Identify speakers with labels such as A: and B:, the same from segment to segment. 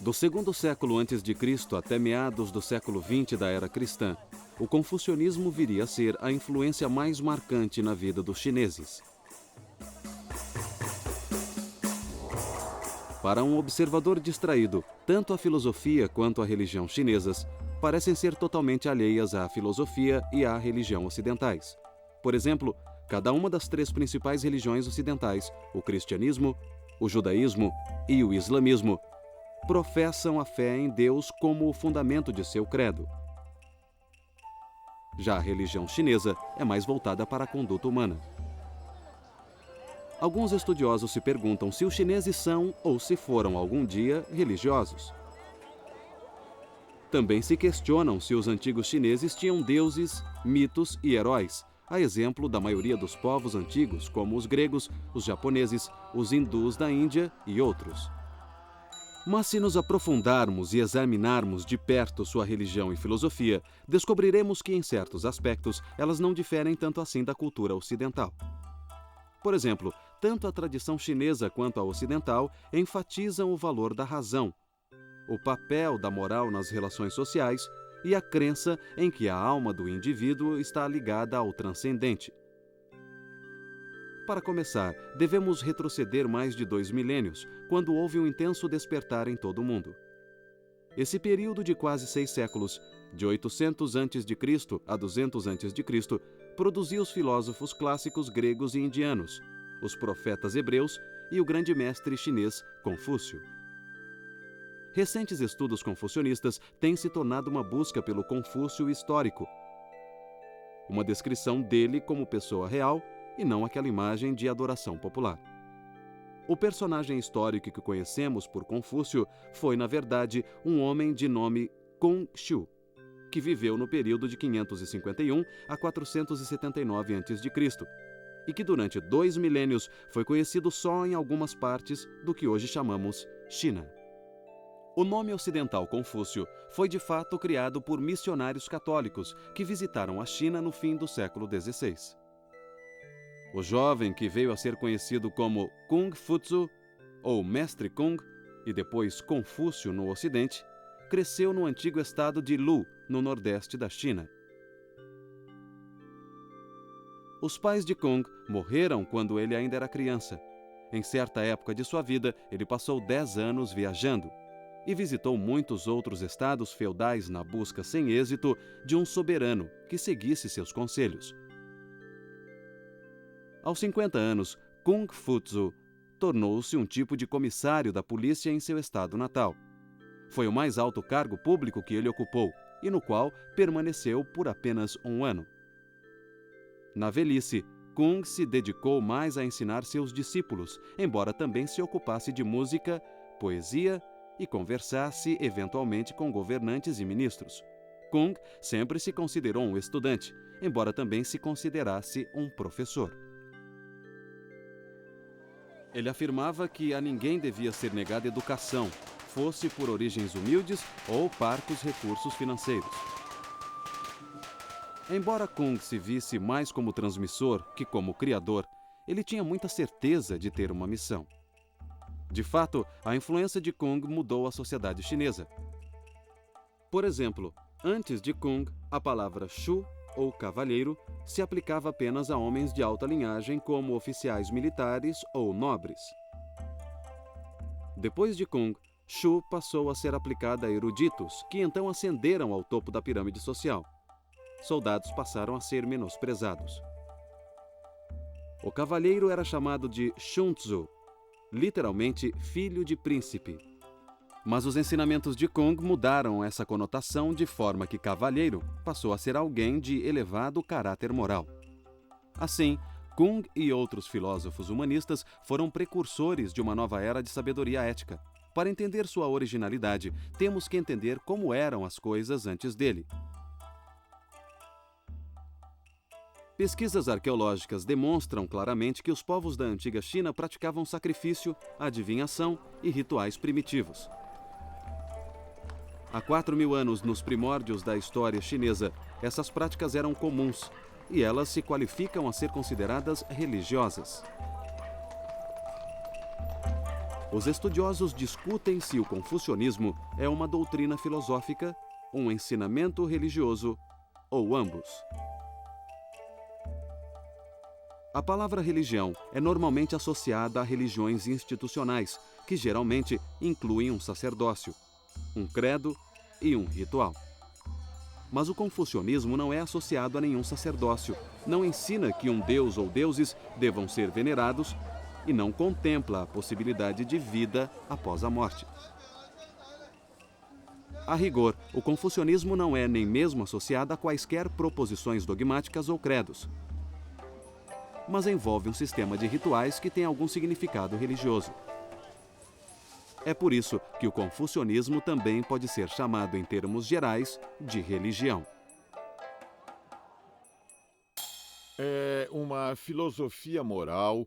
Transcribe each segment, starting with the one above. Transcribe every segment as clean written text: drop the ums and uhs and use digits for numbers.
A: Do segundo século antes de Cristo até meados do século XX da era cristã, o confucionismo viria a ser a influência mais marcante na vida dos chineses. Para um observador distraído, tanto a filosofia quanto a religião chinesas parecem ser totalmente alheias à filosofia e à religião ocidentais. Por exemplo, cada uma das três principais religiões ocidentais, o cristianismo, o judaísmo e o islamismo, professam a fé em Deus como o fundamento de seu credo. Já a religião chinesa é mais voltada para a conduta humana. Alguns estudiosos se perguntam se os chineses são, ou se foram algum dia, religiosos. Também se questionam se os antigos chineses tinham deuses, mitos e heróis, a exemplo da maioria dos povos antigos, como os gregos, os japoneses, os hindus da Índia e outros. Mas se nos aprofundarmos e examinarmos de perto sua religião e filosofia, descobriremos que, em certos aspectos, elas não diferem tanto assim da cultura ocidental. Por exemplo, tanto a tradição chinesa quanto a ocidental enfatizam o valor da razão, o papel da moral nas relações sociais e a crença em que a alma do indivíduo está ligada ao transcendente. Para começar, devemos retroceder mais de 2 milênios, quando houve um intenso despertar em todo o mundo. Esse período de quase 6 séculos, de 800 a.C. a 200 a.C., produziu os filósofos clássicos gregos e indianos, os profetas hebreus e o grande mestre chinês Confúcio. Recentes estudos confucionistas têm se tornado uma busca pelo Confúcio histórico, uma descrição dele como pessoa real e não aquela imagem de adoração popular. O personagem histórico que conhecemos por Confúcio foi, na verdade, um homem de nome Kong Shu, que viveu no período de 551 a 479 a.C., e que durante 2 milênios foi conhecido só em algumas partes do que hoje chamamos China. O nome ocidental Confúcio foi de fato criado por missionários católicos que visitaram a China no fim do século XVI. O jovem, que veio a ser conhecido como Kung Fuzu, ou Mestre Kung, e depois Confúcio no Ocidente, cresceu no antigo estado de Lu, no nordeste da China. Os pais de Kung morreram quando ele ainda era criança. Em certa época de sua vida, ele passou 10 anos viajando e visitou muitos outros estados feudais na busca sem êxito de um soberano que seguisse seus conselhos. Aos 50 anos, Kung Fuzu tornou-se um tipo de comissário da polícia em seu estado natal. Foi o mais alto cargo público que ele ocupou e no qual permaneceu por apenas 1 ano. Na velhice, Kung se dedicou mais a ensinar seus discípulos, embora também se ocupasse de música, poesia e conversasse eventualmente com governantes e ministros. Kung sempre se considerou um estudante, embora também se considerasse um professor. Ele afirmava que a ninguém devia ser negada educação, fosse por origens humildes ou parcos recursos financeiros. Embora Kung se visse mais como transmissor que como criador, ele tinha muita certeza de ter uma missão. De fato, a influência de Kung mudou a sociedade chinesa. Por exemplo, antes de Kung, a palavra Shu, ou cavalheiro, se aplicava apenas a homens de alta linhagem como oficiais militares ou nobres. Depois de Kung, Shu passou a ser aplicada a eruditos, que então ascenderam ao topo da pirâmide social. Soldados passaram a ser menosprezados. O cavalheiro era chamado de Shunzu, literalmente filho de príncipe. Mas os ensinamentos de Kung mudaram essa conotação de forma que cavalheiro passou a ser alguém de elevado caráter moral. Assim, Kung e outros filósofos humanistas foram precursores de uma nova era de sabedoria ética. Para entender sua originalidade, temos que entender como eram as coisas antes dele. Pesquisas arqueológicas demonstram claramente que os povos da antiga China praticavam sacrifício, adivinhação e rituais primitivos. Há 4.000 anos, nos primórdios da história chinesa, essas práticas eram comuns e elas se qualificam a ser consideradas religiosas. Os estudiosos discutem se o confucionismo é uma doutrina filosófica, um ensinamento religioso ou ambos. A palavra religião é normalmente associada a religiões institucionais, que geralmente incluem um sacerdócio, um credo e um ritual. Mas o confucionismo não é associado a nenhum sacerdócio, não ensina que um deus ou deuses devam ser venerados e não contempla a possibilidade de vida após a morte. A rigor, o confucionismo não é nem mesmo associado a quaisquer proposições dogmáticas ou credos, mas envolve um sistema de rituais que tem algum significado religioso. É por isso que o confucionismo também pode ser chamado, em termos gerais, de religião.
B: É uma filosofia moral,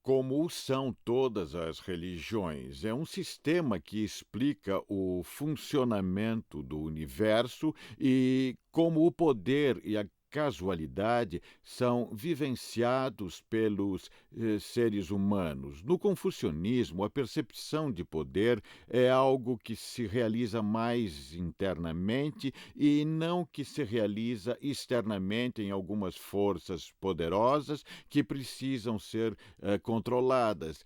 B: como são todas as religiões. É um sistema que explica o funcionamento do universo e como o poder e a casualidade são vivenciados pelos seres humanos. No confucionismo, a percepção de poder é algo que se realiza mais internamente e não que se realiza externamente em algumas forças poderosas que precisam ser controladas,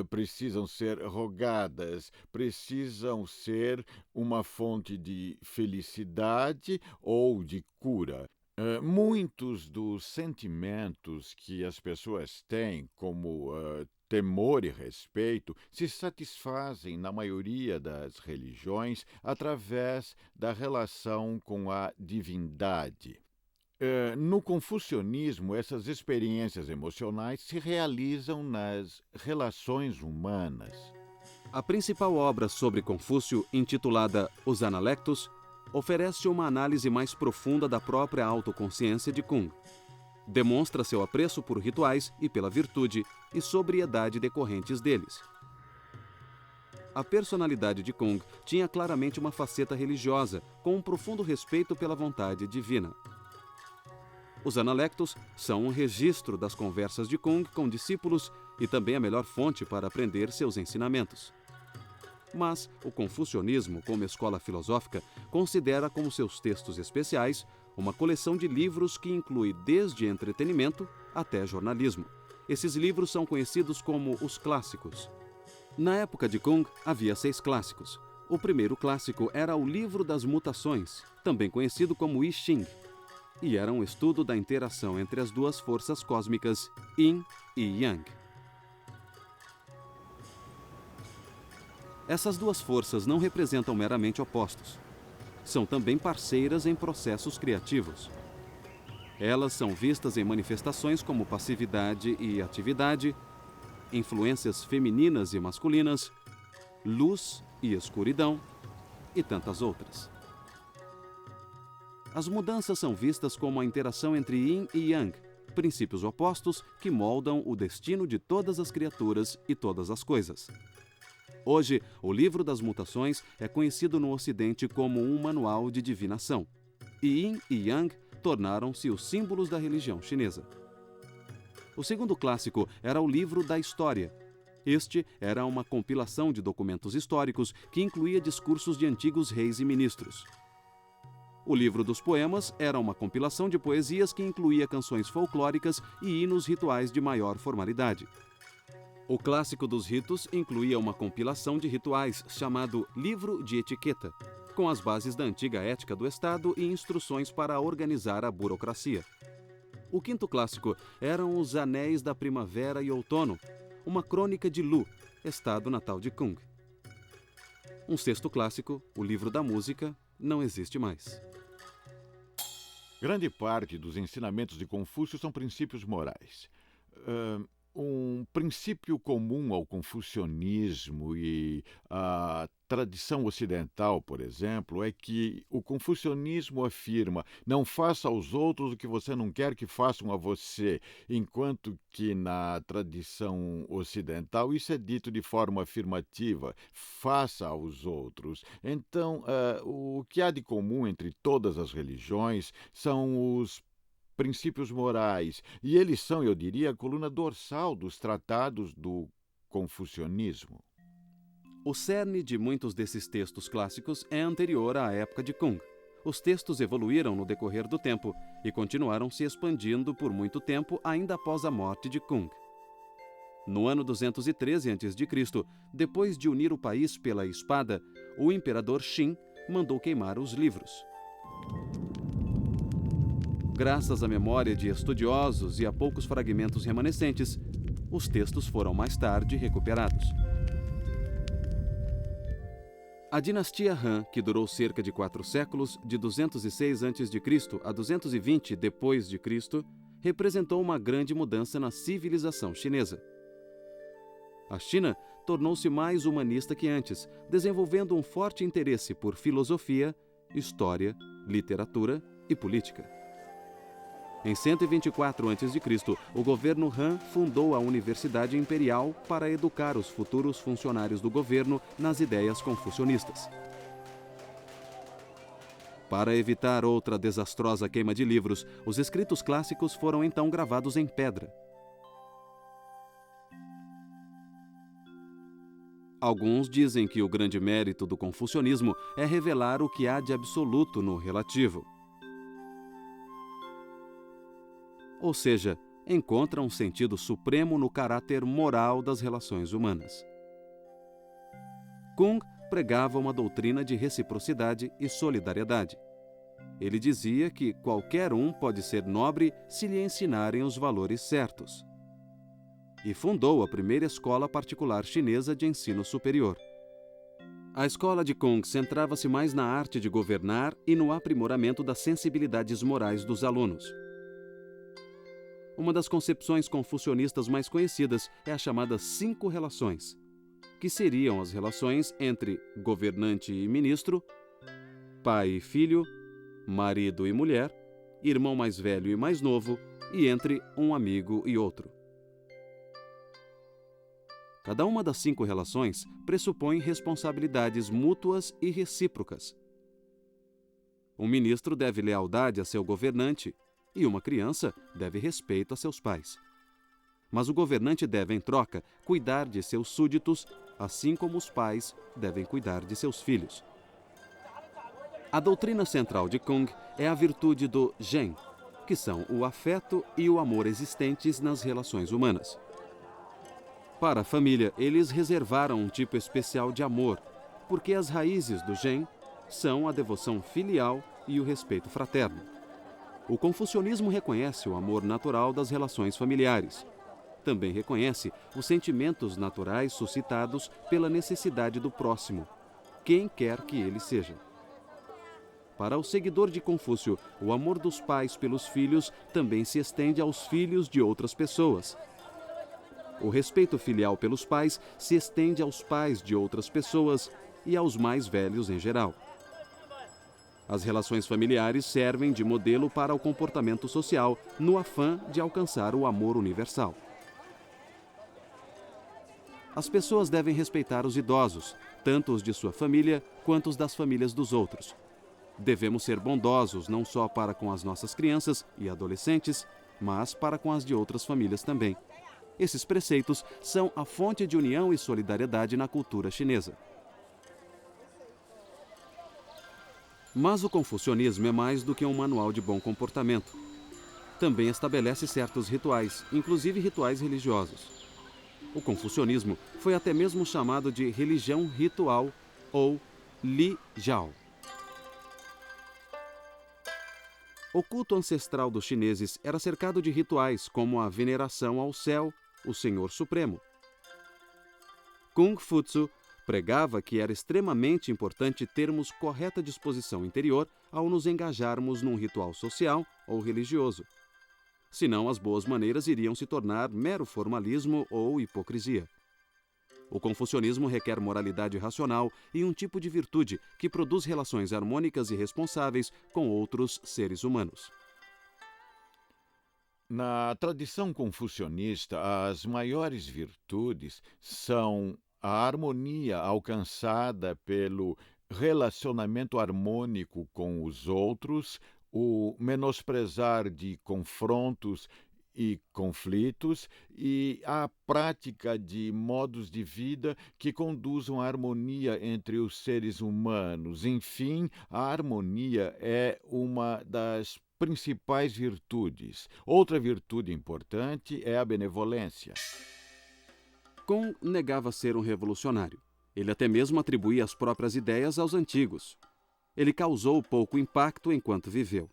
B: precisam ser rogadas, precisam ser uma fonte de felicidade ou de cura. Muitos dos sentimentos que as pessoas têm, como temor e respeito, se satisfazem, na maioria das religiões, através da relação com a divindade. No confucionismo, essas experiências emocionais se realizam nas relações humanas.
A: A principal obra sobre Confúcio, intitulada Os Analectos, oferece uma análise mais profunda da própria autoconsciência de Kung. Demonstra seu apreço por rituais e pela virtude e sobriedade decorrentes deles. A personalidade de Kung tinha claramente uma faceta religiosa, com um profundo respeito pela vontade divina. Os Analectos são um registro das conversas de Kung com discípulos e também a melhor fonte para aprender seus ensinamentos. Mas o confucionismo, como escola filosófica, considera como seus textos especiais uma coleção de livros que inclui desde entretenimento até jornalismo. Esses livros são conhecidos como os clássicos. Na época de Kung, havia 6 clássicos. O primeiro clássico era o Livro das Mutações, também conhecido como I Ching, e era um estudo da interação entre as duas forças cósmicas, Yin e Yang. Essas duas forças não representam meramente opostos. São também parceiras em processos criativos. Elas são vistas em manifestações como passividade e atividade, influências femininas e masculinas, luz e escuridão e tantas outras. As mudanças são vistas como a interação entre Yin e Yang, princípios opostos que moldam o destino de todas as criaturas e todas as coisas. Hoje, o Livro das Mutações é conhecido no Ocidente como um manual de divinação. E Yin e Yang tornaram-se os símbolos da religião chinesa. O segundo clássico era o Livro da História. Este era uma compilação de documentos históricos que incluía discursos de antigos reis e ministros. O Livro dos Poemas era uma compilação de poesias que incluía canções folclóricas e hinos rituais de maior formalidade. O Clássico dos Ritos incluía uma compilação de rituais chamado Livro de Etiqueta, com as bases da antiga ética do Estado e instruções para organizar a burocracia. O quinto clássico eram os Anéis da Primavera e Outono, uma crônica de Lu, estado natal de Kung. Um sexto clássico, o Livro da Música, não existe mais.
B: Grande parte dos ensinamentos de Confúcio são princípios morais. Um princípio comum ao confucionismo e à tradição ocidental, por exemplo, é que o confucionismo afirma: não faça aos outros o que você não quer que façam a você, enquanto que na tradição ocidental isso é dito de forma afirmativa: faça aos outros. Então, o que há de comum entre todas as religiões são os princípios morais, e eles são, eu diria, a coluna dorsal dos tratados do confucionismo.
A: O cerne de muitos desses textos clássicos é anterior à época de Kung. Os textos evoluíram no decorrer do tempo e continuaram se expandindo por muito tempo ainda após a morte de Kung. No ano 213 a.C., depois de unir o país pela espada, o imperador Qin mandou queimar os livros. Graças à memória de estudiosos e a poucos fragmentos remanescentes, os textos foram mais tarde recuperados. A dinastia Han, que durou cerca de 4 séculos, de 206 a.C. a 220 d.C., representou uma grande mudança na civilização chinesa. A China tornou-se mais humanista que antes, desenvolvendo um forte interesse por filosofia, história, literatura e política. Em 124 a.C., o governo Han fundou a Universidade Imperial para educar os futuros funcionários do governo nas ideias confucionistas. Para evitar outra desastrosa queima de livros, os escritos clássicos foram então gravados em pedra. Alguns dizem que o grande mérito do confucionismo é revelar o que há de absoluto no relativo. Ou seja, encontra um sentido supremo no caráter moral das relações humanas. Kung pregava uma doutrina de reciprocidade e solidariedade. Ele dizia que qualquer um pode ser nobre se lhe ensinarem os valores certos. E fundou a primeira escola particular chinesa de ensino superior. A escola de Kung centrava-se mais na arte de governar e no aprimoramento das sensibilidades morais dos alunos. Uma das concepções confucionistas mais conhecidas é a chamada 5 relações, que seriam as relações entre governante e ministro, pai e filho, marido e mulher, irmão mais velho e mais novo, e entre um amigo e outro. Cada uma das 5 relações pressupõe responsabilidades mútuas e recíprocas. Um ministro deve lealdade a seu governante e uma criança deve respeito a seus pais. Mas o governante deve, em troca, cuidar de seus súditos, assim como os pais devem cuidar de seus filhos. A doutrina central de Kung é a virtude do Zhen, que são o afeto e o amor existentes nas relações humanas. Para a família, eles reservaram um tipo especial de amor, porque as raízes do Zhen são a devoção filial e o respeito fraterno. O confucionismo reconhece o amor natural das relações familiares. Também reconhece os sentimentos naturais suscitados pela necessidade do próximo, quem quer que ele seja. Para o seguidor de Confúcio, o amor dos pais pelos filhos também se estende aos filhos de outras pessoas. O respeito filial pelos pais se estende aos pais de outras pessoas e aos mais velhos em geral. As relações familiares servem de modelo para o comportamento social, no afã de alcançar o amor universal. As pessoas devem respeitar os idosos, tanto os de sua família quanto os das famílias dos outros. Devemos ser bondosos não só para com as nossas crianças e adolescentes, mas para com as de outras famílias também. Esses preceitos são a fonte de união e solidariedade na cultura chinesa. Mas o confucionismo é mais do que um manual de bom comportamento. Também estabelece certos rituais, inclusive rituais religiosos. O confucionismo foi até mesmo chamado de religião ritual ou Li Jiao. O culto ancestral dos chineses era cercado de rituais como a veneração ao céu, o Senhor Supremo. Kung Futsu pregava que era extremamente importante termos correta disposição interior ao nos engajarmos num ritual social ou religioso. Senão, as boas maneiras iriam se tornar mero formalismo ou hipocrisia. O confucionismo requer moralidade racional e um tipo de virtude que produz relações harmônicas e responsáveis com outros seres humanos.
B: Na tradição confucionista, as maiores virtudes são a harmonia alcançada pelo relacionamento harmônico com os outros, o menosprezar de confrontos e conflitos e a prática de modos de vida que conduzam à harmonia entre os seres humanos. Enfim, a harmonia é uma das principais virtudes. Outra virtude importante é a benevolência.
A: Kuhn negava ser um revolucionário. Ele até mesmo atribuía as próprias ideias aos antigos. Ele causou pouco impacto enquanto viveu.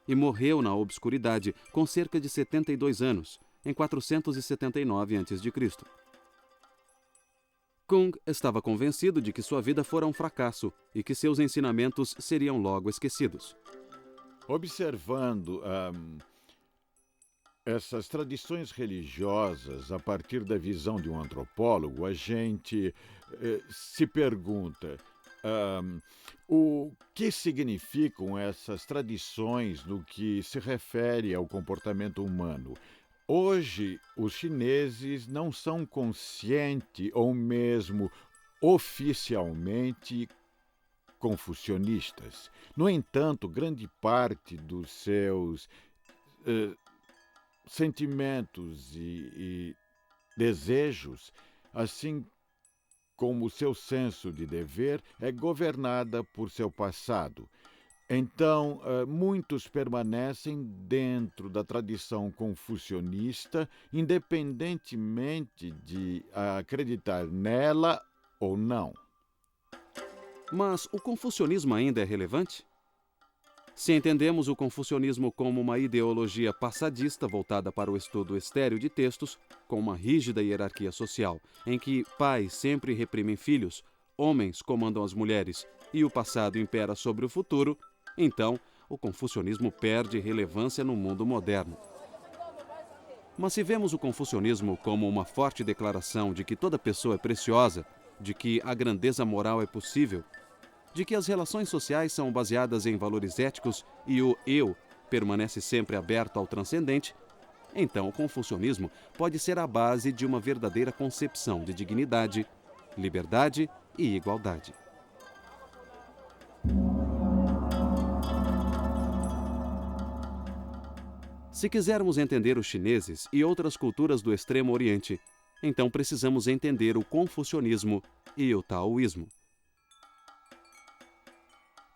A: E morreu na obscuridade com cerca de 72 anos, em 479 a.C. Kuhn estava convencido de que sua vida fora um fracasso e que seus ensinamentos seriam logo esquecidos.
B: Observando essas tradições religiosas a partir da visão de um antropólogo, a gente se pergunta o que significam essas tradições no que se refere ao comportamento humano. Hoje, os chineses não são conscientes ou mesmo oficialmente confucionistas. No entanto, grande parte dos seus sentimentos e desejos, assim como o seu senso de dever, é governada por seu passado. Então, muitos permanecem dentro da tradição confucionista, independentemente de acreditar nela ou não.
A: Mas o confucionismo ainda é relevante? Se entendemos o confucionismo como uma ideologia passadista voltada para o estudo estéril de textos, com uma rígida hierarquia social, em que pais sempre reprimem filhos, homens comandam as mulheres e o passado impera sobre o futuro, então o confucionismo perde relevância no mundo moderno. Mas se vemos o confucionismo como uma forte declaração de que toda pessoa é preciosa, de que a grandeza moral é possível, de que as relações sociais são baseadas em valores éticos e o eu permanece sempre aberto ao transcendente, então o confucionismo pode ser a base de uma verdadeira concepção de dignidade, liberdade e igualdade. Se quisermos entender os chineses e outras culturas do Extremo Oriente, então precisamos entender o confucionismo e o taoísmo.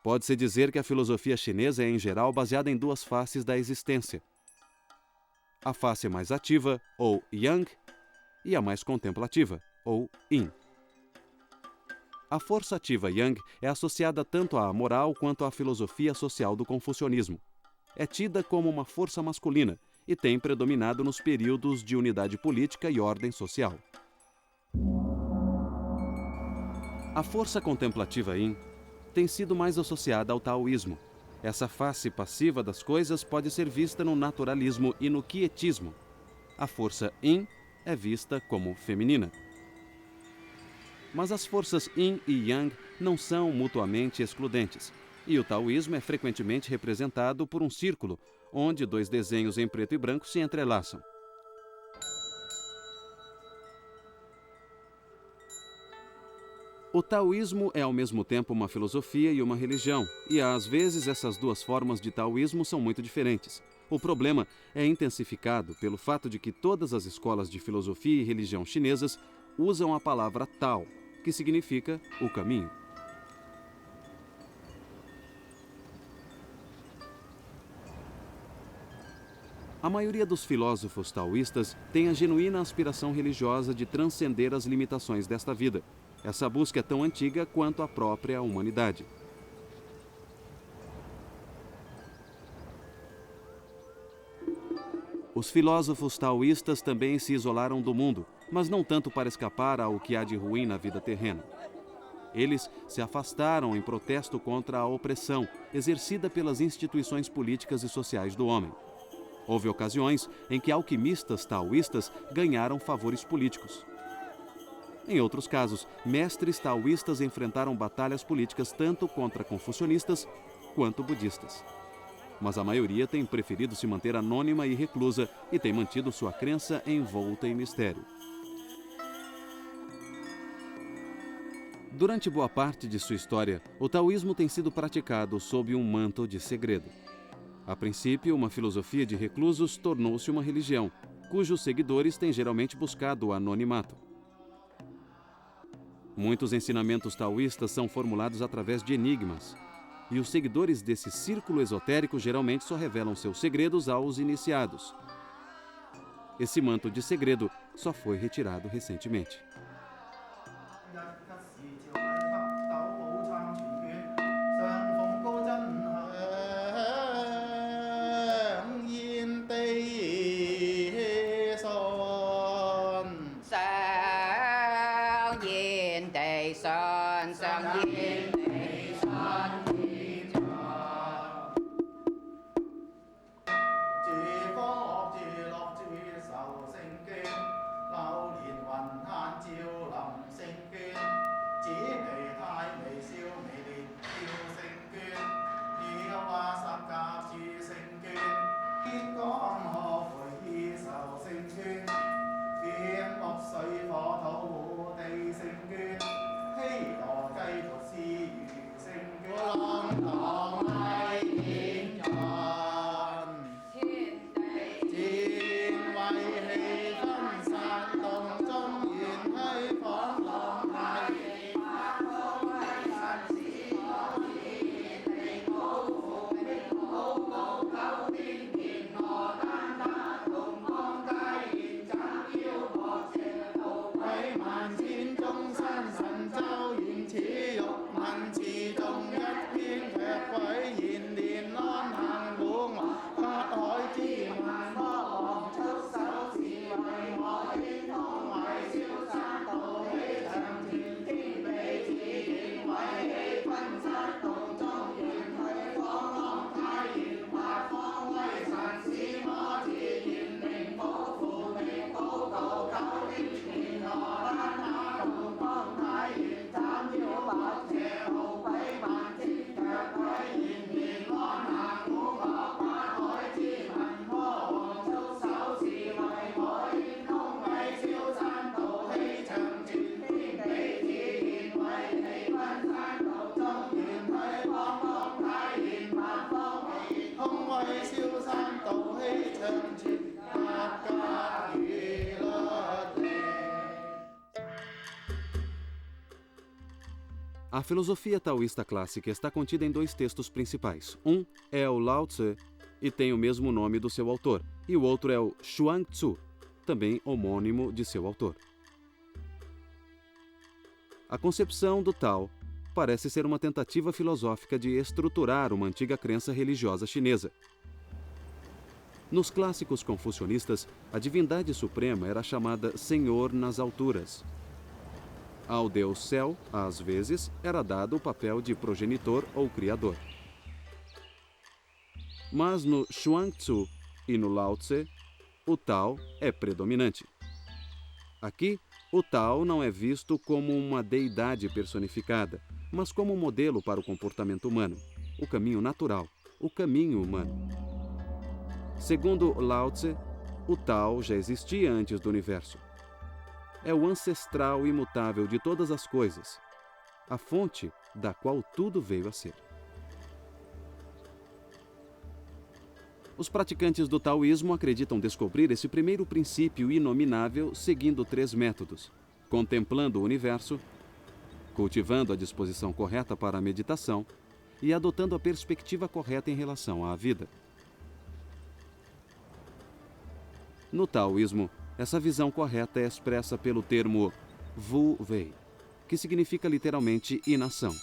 A: Pode-se dizer que a filosofia chinesa é, em geral, baseada em duas faces da existência. A face mais ativa, ou Yang, e a mais contemplativa, ou Yin. A força ativa Yang é associada tanto à moral quanto à filosofia social do confucionismo. É tida como uma força masculina e tem predominado nos períodos de unidade política e ordem social. A força contemplativa Yin tem sido mais associada ao taoísmo. Essa face passiva das coisas pode ser vista no naturalismo e no quietismo. A força Yin é vista como feminina. Mas as forças Yin e Yang não são mutuamente excludentes, e o taoísmo é frequentemente representado por um círculo, onde dois desenhos em preto e branco se entrelaçam. O taoísmo é ao mesmo tempo uma filosofia e uma religião, e às vezes essas duas formas de taoísmo são muito diferentes. O problema é intensificado pelo fato de que todas as escolas de filosofia e religião chinesas usam a palavra Tao, que significa o caminho. A maioria dos filósofos taoístas tem a genuína aspiração religiosa de transcender as limitações desta vida. Essa busca é tão antiga quanto a própria humanidade. Os filósofos taoístas também se isolaram do mundo, mas não tanto para escapar ao que há de ruim na vida terrena. Eles se afastaram em protesto contra a opressão exercida pelas instituições políticas e sociais do homem. Houve ocasiões em que alquimistas taoístas ganharam favores políticos. Em outros casos, mestres taoístas enfrentaram batalhas políticas tanto contra confucionistas quanto budistas. Mas a maioria tem preferido se manter anônima e reclusa e tem mantido sua crença envolta em mistério. Durante boa parte de sua história, o taoísmo tem sido praticado sob um manto de segredo. A princípio, uma filosofia de reclusos tornou-se uma religião, cujos seguidores têm geralmente buscado o anonimato. Muitos ensinamentos taoístas são formulados através de enigmas, e os seguidores desse círculo esotérico geralmente só revelam seus segredos aos iniciados. Esse manto de segredo só foi retirado recentemente. A filosofia taoísta clássica está contida em dois textos principais. Um é o Lao Tse, e tem o mesmo nome do seu autor, e o outro é o Chuang Tzu, também homônimo de seu autor. A concepção do Tao parece ser uma tentativa filosófica de estruturar uma antiga crença religiosa chinesa. Nos clássicos confucionistas, a divindade suprema era chamada Senhor nas alturas. Ao Deus Céu, às vezes, era dado o papel de progenitor ou criador. Mas no Chuang Tzu e no Lao Tse, o Tao é predominante. Aqui, o Tao não é visto como uma deidade personificada, mas como um modelo para o comportamento humano, o caminho natural, o caminho humano. Segundo Lao Tse, o Tao já existia antes do universo. É o ancestral imutável de todas as coisas, a fonte da qual tudo veio a ser. Os praticantes do taoísmo acreditam descobrir esse primeiro princípio inominável seguindo 3 métodos: contemplando o universo, cultivando a disposição correta para a meditação e adotando a perspectiva correta em relação à vida. No taoísmo, essa visão correta é expressa pelo termo Wu Wei, que significa literalmente inação.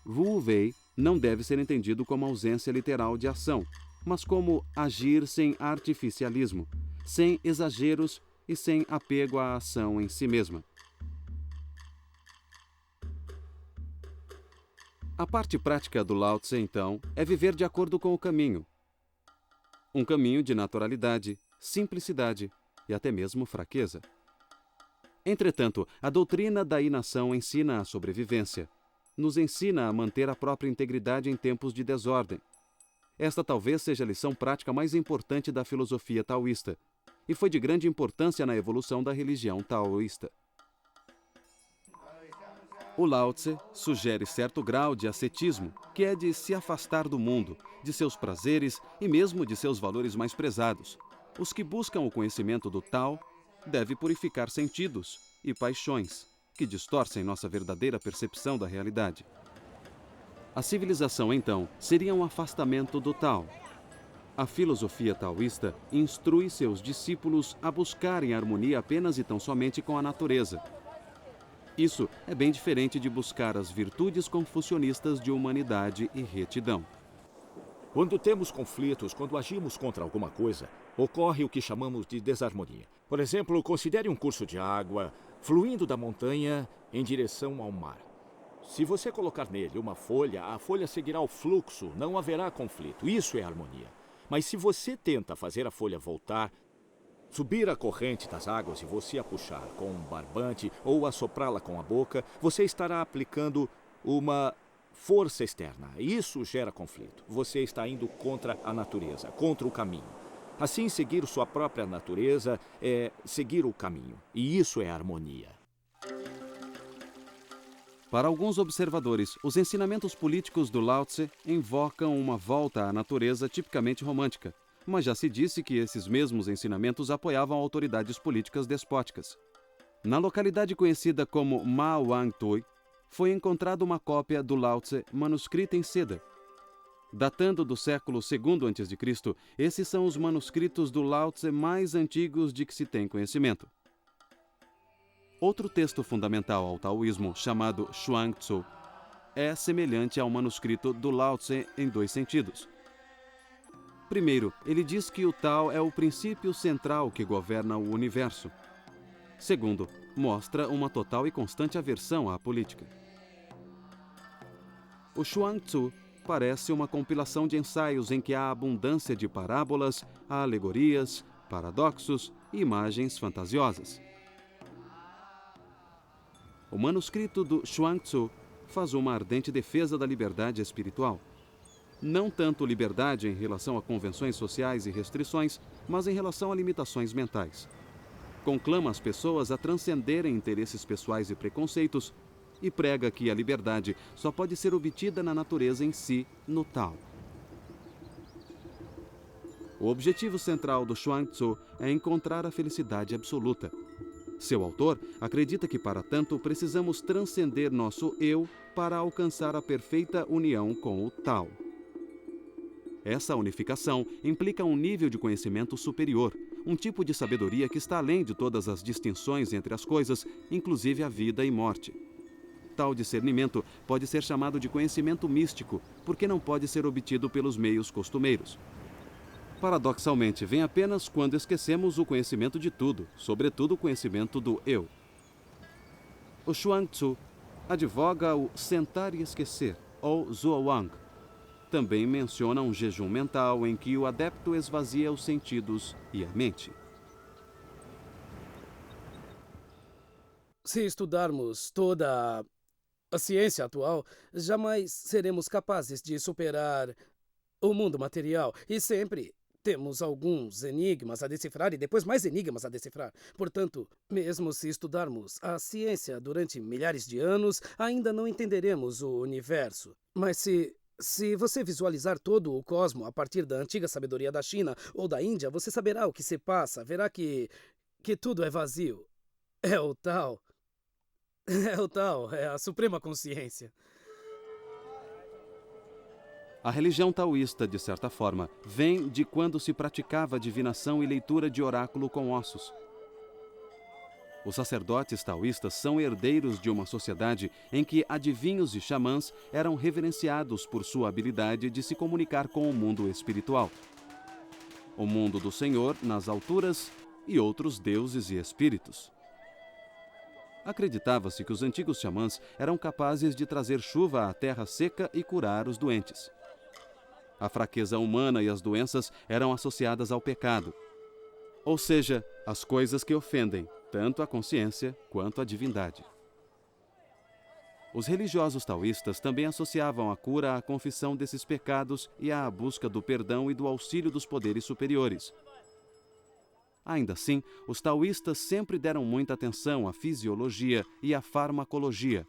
A: Wu Wei não deve ser entendido como ausência literal de ação, mas como agir sem artificialismo, sem exageros e sem apego à ação em si mesma. A parte prática do Lao Tse, então, é viver de acordo com o caminho. Um caminho de naturalidade, simplicidade e até mesmo fraqueza. Entretanto, a doutrina da inação ensina a sobrevivência. Nos ensina a manter a própria integridade em tempos de desordem. Esta talvez seja a lição prática mais importante da filosofia taoísta, e foi de grande importância na evolução da religião taoísta. O Lao Tse sugere certo grau de ascetismo, que é de se afastar do mundo, de seus prazeres e mesmo de seus valores mais prezados. Os que buscam o conhecimento do Tao devem purificar sentidos e paixões, que distorcem nossa verdadeira percepção da realidade. A civilização, então, seria um afastamento do Tao. A filosofia taoísta instrui seus discípulos a buscarem harmonia apenas e tão somente com a natureza. Isso é bem diferente de buscar as virtudes confucionistas de humanidade e retidão.
C: Quando temos conflitos, quando agimos contra alguma coisa, ocorre o que chamamos de desarmonia. Por exemplo, considere um curso de água fluindo da montanha em direção ao mar. Se você colocar nele uma folha, a folha seguirá o fluxo, não haverá conflito. Isso é harmonia. Mas se você tenta fazer a folha voltar, subir a corrente das águas e você a puxar com um barbante ou assoprá-la com a boca, você estará aplicando uma força externa. Isso gera conflito. Você está indo contra a natureza, contra o caminho. Assim, seguir sua própria natureza é seguir o caminho. E isso é harmonia.
A: Para alguns observadores, os ensinamentos políticos do Lao Tse invocam uma volta à natureza tipicamente romântica, mas já se disse que esses mesmos ensinamentos apoiavam autoridades políticas despóticas. Na localidade conhecida como Ma Wang Tui, foi encontrada uma cópia do Lao Tse manuscrita em seda. Datando do século II a.C., esses são os manuscritos do Lao Tse mais antigos de que se tem conhecimento. Outro texto fundamental ao taoísmo, chamado Xuang Tzu, é semelhante ao manuscrito do Lao Tse em dois sentidos. Primeiro, ele diz que o Tao é o princípio central que governa o universo. Segundo, mostra uma total e constante aversão à política. O Xuang Tzu parece uma compilação de ensaios em que há abundância de parábolas, alegorias, paradoxos e imagens fantasiosas. O manuscrito do Xuang Tzu faz uma ardente defesa da liberdade espiritual. Não tanto liberdade em relação a convenções sociais e restrições, mas em relação a limitações mentais. Conclama as pessoas a transcenderem interesses pessoais e preconceitos e prega que a liberdade só pode ser obtida na natureza em si, no Tao. O objetivo central do Xuang Tzu é encontrar a felicidade absoluta. Seu autor acredita que, para tanto, precisamos transcender nosso eu para alcançar a perfeita união com o Tao. Essa unificação implica um nível de conhecimento superior, um tipo de sabedoria que está além de todas as distinções entre as coisas, inclusive a vida e morte. Tal discernimento pode ser chamado de conhecimento místico, porque não pode ser obtido pelos meios costumeiros. Paradoxalmente, vem apenas quando esquecemos o conhecimento de tudo, sobretudo o conhecimento do eu. O Xuang Tzu advoga o sentar e esquecer, ou Zhuowang. Também menciona um jejum mental em que o adepto esvazia os sentidos e a mente.
D: Se estudarmos toda a ciência atual, jamais seremos capazes de superar o mundo material e sempre temos alguns enigmas a decifrar e depois mais enigmas a decifrar. Portanto, mesmo se estudarmos a ciência durante milhares de anos, ainda não entenderemos o universo. Mas se você visualizar todo o cosmo a partir da antiga sabedoria da China ou da Índia, você saberá o que se passa, verá que tudo é vazio. É o Tao. É o Tao, é a suprema consciência.
A: A religião taoísta, de certa forma, vem de quando se praticava divinação e leitura de oráculo com ossos. Os sacerdotes taoístas são herdeiros de uma sociedade em que adivinhos e xamãs eram reverenciados por sua habilidade de se comunicar com o mundo espiritual. O mundo do Senhor nas alturas e outros deuses e espíritos. Acreditava-se que os antigos xamãs eram capazes de trazer chuva à terra seca e curar os doentes. A fraqueza humana e as doenças eram associadas ao pecado, ou seja, as coisas que ofendem tanto a consciência quanto a divindade. Os religiosos taoístas também associavam a cura à confissão desses pecados e à busca do perdão e do auxílio dos poderes superiores. Ainda assim, os taoístas sempre deram muita atenção à fisiologia e à farmacologia.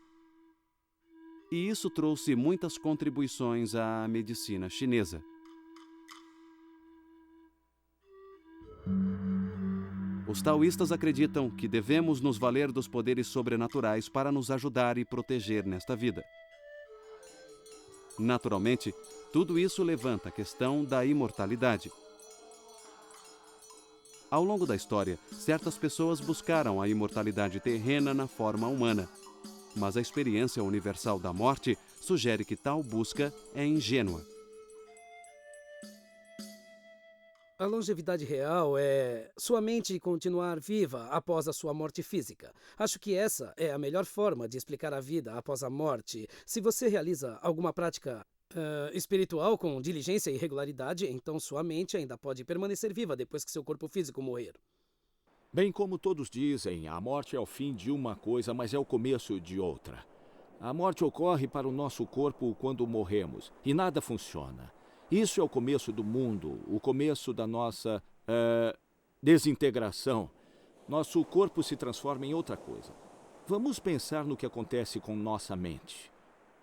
A: e isso trouxe muitas contribuições à medicina chinesa. Os taoístas acreditam que devemos nos valer dos poderes sobrenaturais para nos ajudar e proteger nesta vida. Naturalmente, tudo isso levanta a questão da imortalidade. Ao longo da história, certas pessoas buscaram a imortalidade terrena na forma humana, mas a experiência universal da morte sugere que tal busca é ingênua.
D: A longevidade real é sua mente continuar viva após a sua morte física. Acho que essa é a melhor forma de explicar a vida após a morte. Se você realiza alguma prática espiritual com diligência e regularidade, então sua mente ainda pode permanecer viva depois que seu corpo físico morrer.
C: Bem como todos dizem, a morte é o fim de uma coisa, mas é o começo de outra. A morte ocorre para o nosso corpo quando morremos, e nada funciona. Isso é o começo do mundo, o começo da nossa desintegração. Nosso corpo se transforma em outra coisa. Vamos pensar no que acontece com nossa mente.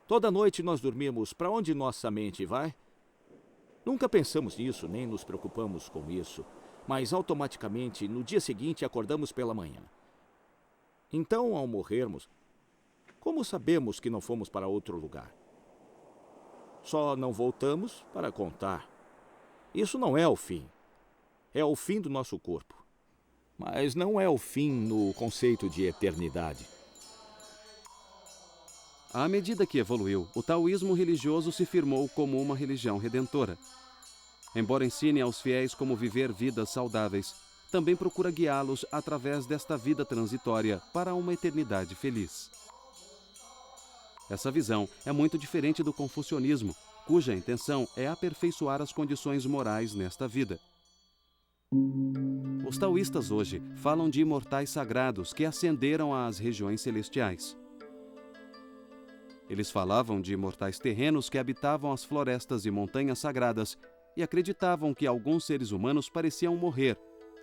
C: Toda noite nós dormimos. Para onde nossa mente vai? Nunca pensamos nisso, nem nos preocupamos com isso. Mas automaticamente, no dia seguinte, acordamos pela manhã. Então, ao morrermos, como sabemos que não fomos para outro lugar? Só não voltamos para contar. Isso não é o fim. É o fim do nosso corpo. Mas não é o fim no conceito de eternidade.
A: À medida que evoluiu, o taoísmo religioso se firmou como uma religião redentora. Embora ensine aos fiéis como viver vidas saudáveis, também procura guiá-los através desta vida transitória para uma eternidade feliz. Essa visão é muito diferente do confucionismo, cuja intenção é aperfeiçoar as condições morais nesta vida. Os taoístas hoje falam de imortais sagrados que ascenderam às regiões celestiais. Eles falavam de imortais terrenos que habitavam as florestas e montanhas sagradas e acreditavam que alguns seres humanos pareciam morrer,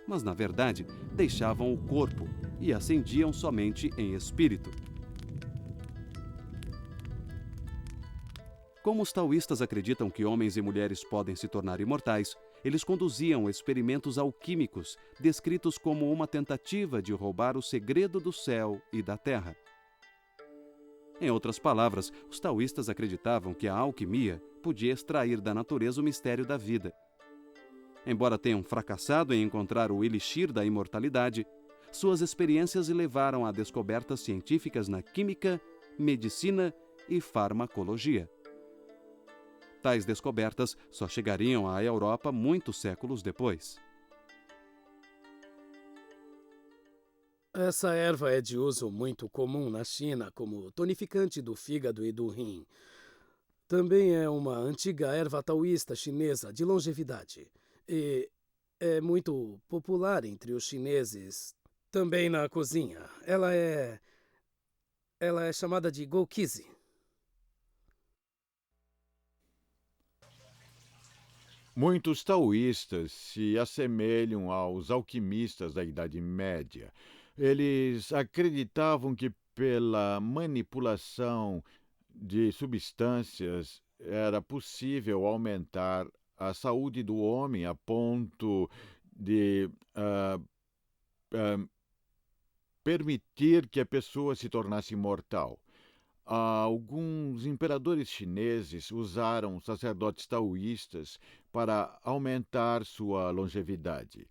A: mas na verdade deixavam o corpo e ascendiam somente em espírito. Como os taoístas acreditam que homens e mulheres podem se tornar imortais, eles conduziam experimentos alquímicos, descritos como uma tentativa de roubar o segredo do céu e da terra. Em outras palavras, os taoístas acreditavam que a alquimia podia extrair da natureza o mistério da vida. Embora tenham fracassado em encontrar o elixir da imortalidade, suas experiências levaram a descobertas científicas na química, medicina e farmacologia. Tais descobertas só chegariam à Europa muitos séculos depois.
D: Essa erva é de uso muito comum na China como tonificante do fígado e do rim. Também é uma antiga erva taoísta chinesa de longevidade e é muito popular entre os chineses. Também na cozinha. Ela é chamada de gokizi.
B: Muitos taoístas se assemelham aos alquimistas da Idade Média. Eles acreditavam que pela manipulação de substâncias era possível aumentar a saúde do homem a ponto de permitir que a pessoa se tornasse imortal. Alguns imperadores chineses usaram sacerdotes taoístas para aumentar sua longevidade.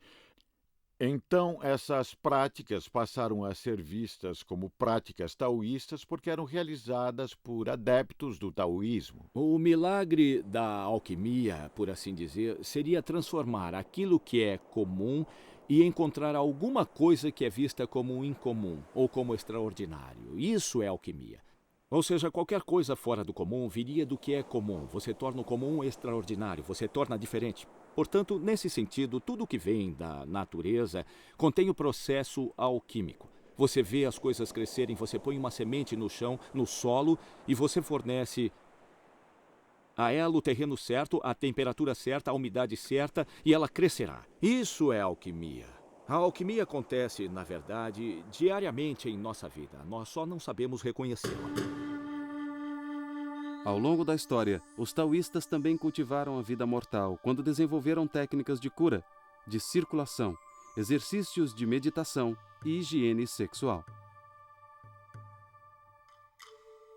B: Então, essas práticas passaram a ser vistas como práticas taoístas porque eram realizadas por adeptos do taoísmo.
C: O milagre da alquimia, por assim dizer, seria transformar aquilo que é comum e encontrar alguma coisa que é vista como incomum ou como extraordinário. Isso é alquimia. Ou seja, qualquer coisa fora do comum viria do que é comum. Você torna o comum extraordinário, você torna diferente. Portanto, nesse sentido, tudo que vem da natureza contém o processo alquímico. Você vê as coisas crescerem, você põe uma semente no chão, no solo, e você fornece a ela o terreno certo, a temperatura certa, a umidade certa, e ela crescerá. Isso é alquimia. A alquimia acontece, na verdade, diariamente em nossa vida. Nós só não sabemos reconhecê-la.
A: Ao longo da história, os taoístas também cultivaram a vida mortal quando desenvolveram técnicas de cura, de circulação, exercícios de meditação e higiene sexual.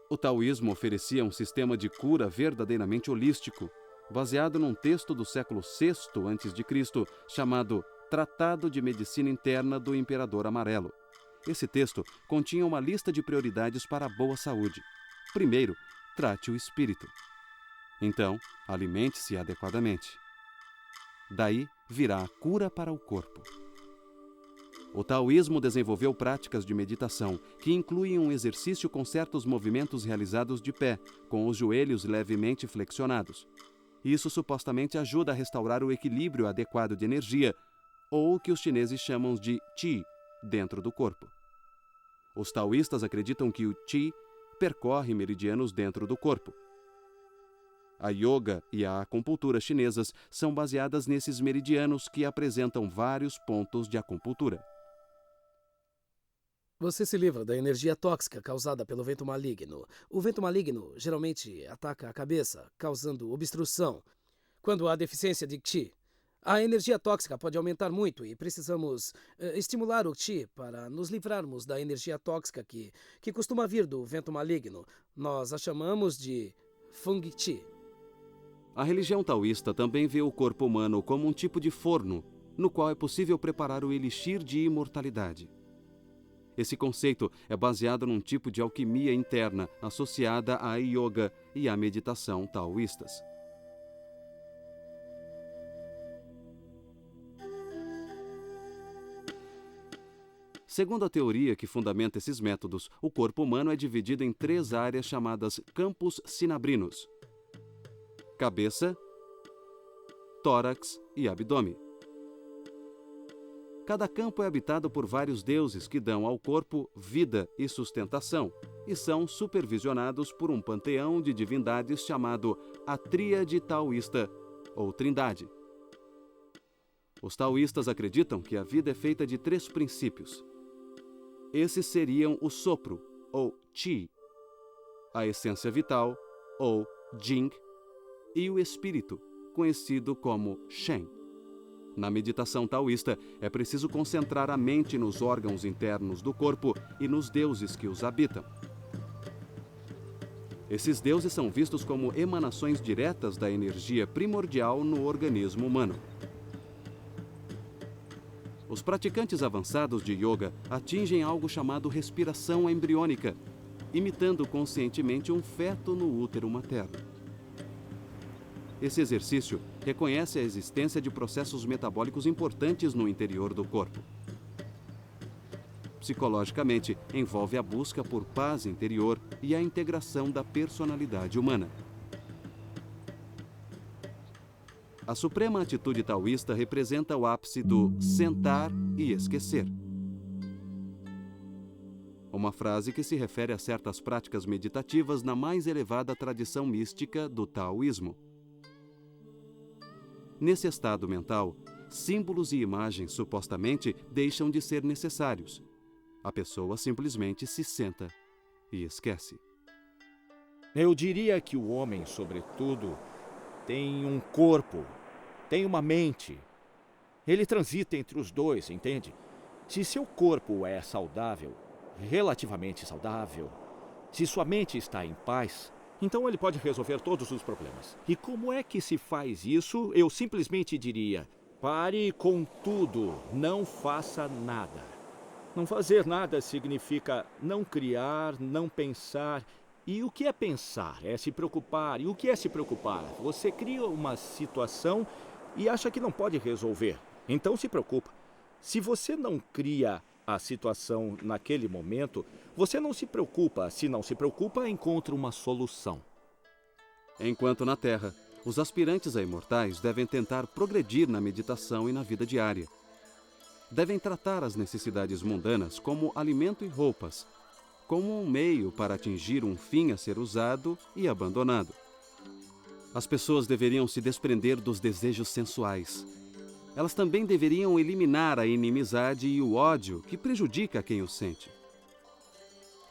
A: O taoísmo oferecia um sistema de cura verdadeiramente holístico, baseado num texto do século VI a.C., chamado Tratado de Medicina Interna do Imperador Amarelo. Esse texto continha uma lista de prioridades para a boa saúde. Primeiro, trate o espírito. Então, alimente-se adequadamente. Daí virá a cura para o corpo. O taoísmo desenvolveu práticas de meditação que incluem um exercício com certos movimentos realizados de pé, com os joelhos levemente flexionados. Isso supostamente ajuda a restaurar o equilíbrio adequado de energia, ou o que os chineses chamam de Qi, dentro do corpo. Os taoístas acreditam que o Qi percorre meridianos dentro do corpo. A yoga e a acupuntura chinesas são baseadas nesses meridianos que apresentam vários pontos de acupuntura.
D: Você se livra da energia tóxica causada pelo vento maligno. O vento maligno geralmente ataca a cabeça, causando obstrução. Quando há deficiência de Qi, a energia tóxica pode aumentar muito e precisamos estimular o Qi para nos livrarmos da energia tóxica que costuma vir do vento maligno. Nós a chamamos de Feng Qi.
A: A religião taoísta também vê o corpo humano como um tipo de forno, no qual é possível preparar o elixir de imortalidade. Esse conceito é baseado num tipo de alquimia interna associada à yoga e à meditação taoístas. Segundo a teoria que fundamenta esses métodos, o corpo humano é dividido em 3 áreas chamadas campos sinabrinos: cabeça, tórax e abdômen. Cada campo é habitado por vários deuses que dão ao corpo vida e sustentação, e são supervisionados por um panteão de divindades chamado a Tríade Taoísta, ou Trindade. Os taoístas acreditam que a vida é feita de 3 princípios. Esses seriam o sopro, ou Qi, a essência vital, ou Jing, e o espírito, conhecido como Shen. Na meditação taoísta, é preciso concentrar a mente nos órgãos internos do corpo e nos deuses que os habitam. Esses deuses são vistos como emanações diretas da energia primordial no organismo humano. Os praticantes avançados de yoga atingem algo chamado respiração embriônica, imitando conscientemente um feto no útero materno. Esse exercício reconhece a existência de processos metabólicos importantes no interior do corpo. Psicologicamente, envolve a busca por paz interior e a integração da personalidade humana. A suprema atitude taoísta representa o ápice do sentar e esquecer. Uma frase que se refere a certas práticas meditativas na mais elevada tradição mística do taoísmo. Nesse estado mental, símbolos e imagens supostamente deixam de ser necessários. A pessoa simplesmente se senta e esquece.
C: Eu diria que o homem, sobretudo, tem um corpo, tem uma mente. Ele transita entre os dois, entende? Se seu corpo é saudável, relativamente saudável, se sua mente está em paz, então ele pode resolver todos os problemas. E como é que se faz isso? Eu simplesmente diria: pare com tudo, não faça nada. Não fazer nada significa não criar, não pensar. E o que é pensar? É se preocupar. E o que é se preocupar? Você cria uma situação e acha que não pode resolver. Então se preocupa. Se você não cria a situação naquele momento, você não se preocupa. Se não se preocupa, encontra uma solução.
A: Enquanto na Terra, os aspirantes a imortais devem tentar progredir na meditação e na vida diária. Devem tratar as necessidades mundanas como alimento e roupas, como um meio para atingir um fim a ser usado e abandonado. As pessoas deveriam se desprender dos desejos sensuais. Elas também deveriam eliminar a inimizade e o ódio que prejudica quem o sente.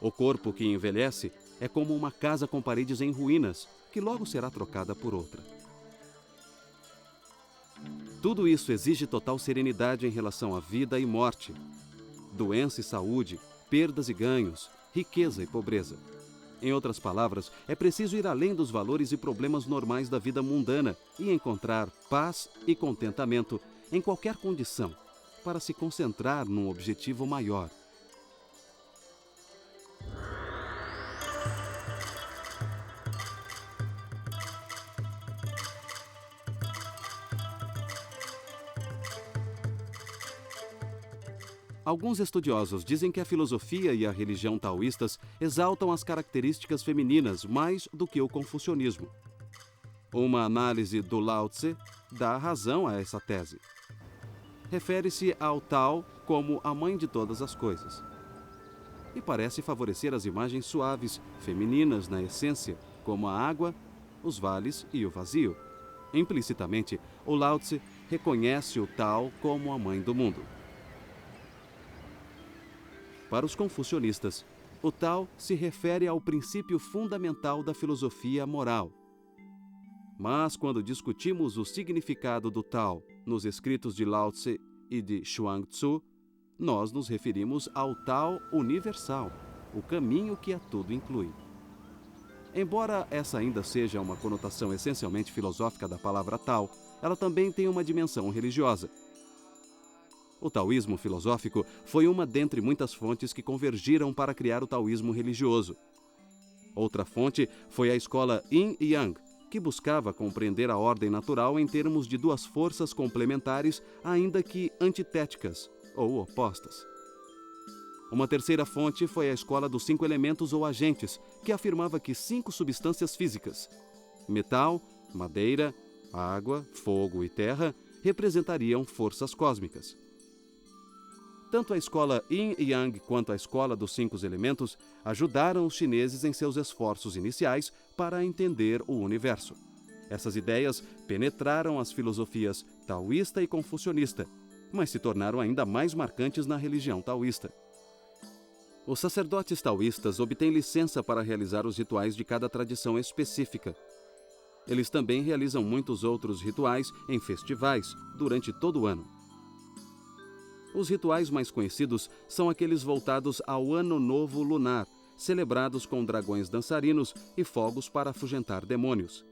A: O corpo que envelhece é como uma casa com paredes em ruínas, que logo será trocada por outra. Tudo isso exige total serenidade em relação à vida e morte, doença e saúde, perdas e ganhos, riqueza e pobreza. Em outras palavras, é preciso ir além dos valores e problemas normais da vida mundana e encontrar paz e contentamento em qualquer condição, para se concentrar num objetivo maior. Alguns estudiosos dizem que a filosofia e a religião taoístas exaltam as características femininas mais do que o confucionismo. Uma análise do Lao Tse dá razão a essa tese. Refere-se ao Tao como a mãe de todas as coisas. E parece favorecer as imagens suaves, femininas na essência, como a água, os vales e o vazio. Implicitamente, o Lao Tse reconhece o Tao como a mãe do mundo. Para os confucionistas, o Tao se refere ao princípio fundamental da filosofia moral. Mas quando discutimos o significado do Tao nos escritos de Lao Tse e de Chuang Tzu, nós nos referimos ao Tao universal, o caminho que a tudo inclui. Embora essa ainda seja uma conotação essencialmente filosófica da palavra Tao, ela também tem uma dimensão religiosa. O taoísmo filosófico foi uma dentre muitas fontes que convergiram para criar o taoísmo religioso. Outra fonte foi a escola Yin e Yang, que buscava compreender a ordem natural em termos de duas forças complementares, ainda que antitéticas ou opostas. Uma terceira fonte foi a escola dos 5 elementos ou agentes, que afirmava que 5 substâncias físicas, metal, madeira, água, fogo e terra, representariam forças cósmicas. Tanto a escola Yin e Yang quanto a escola dos 5 elementos ajudaram os chineses em seus esforços iniciais para entender o universo. Essas ideias penetraram as filosofias taoísta e confucionista, mas se tornaram ainda mais marcantes na religião taoísta. Os sacerdotes taoístas obtêm licença para realizar os rituais de cada tradição específica. Eles também realizam muitos outros rituais em festivais durante todo o ano. Os rituais mais conhecidos são aqueles voltados ao Ano Novo Lunar, celebrados com dragões dançarinos e fogos para afugentar demônios.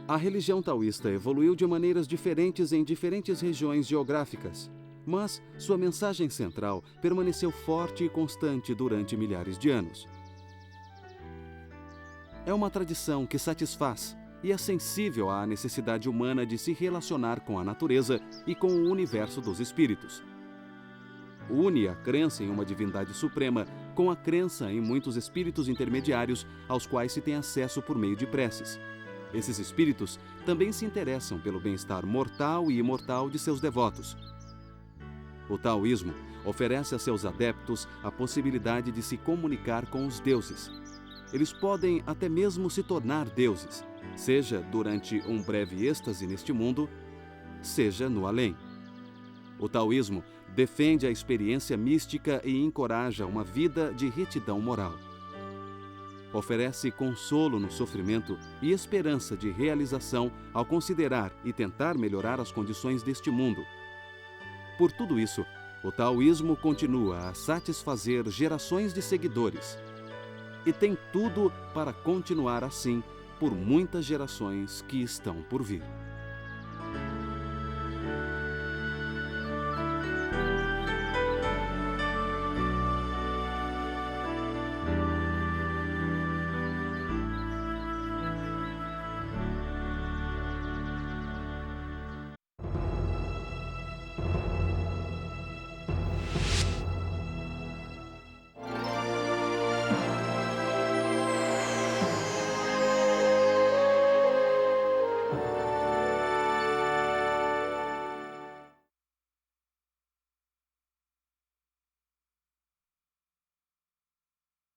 A: A religião taoísta evoluiu de maneiras diferentes em diferentes regiões geográficas, mas sua mensagem central permaneceu forte e constante durante milhares de anos. É uma tradição que satisfaz e é sensível à necessidade humana de se relacionar com a natureza e com o universo dos espíritos. Une a crença em uma divindade suprema com a crença em muitos espíritos intermediários aos quais se tem acesso por meio de preces. Esses espíritos também se interessam pelo bem-estar mortal e imortal de seus devotos. O taoísmo oferece a seus adeptos a possibilidade de se comunicar com os deuses. Eles podem até mesmo se tornar deuses, seja durante um breve êxtase neste mundo, seja no além. O taoísmo defende a experiência mística e encoraja uma vida de retidão moral. Oferece consolo no sofrimento e esperança de realização ao considerar e tentar melhorar as condições deste mundo. Por tudo isso, o taoísmo continua a satisfazer gerações de seguidores e tem tudo para continuar assim por muitas gerações que estão por vir.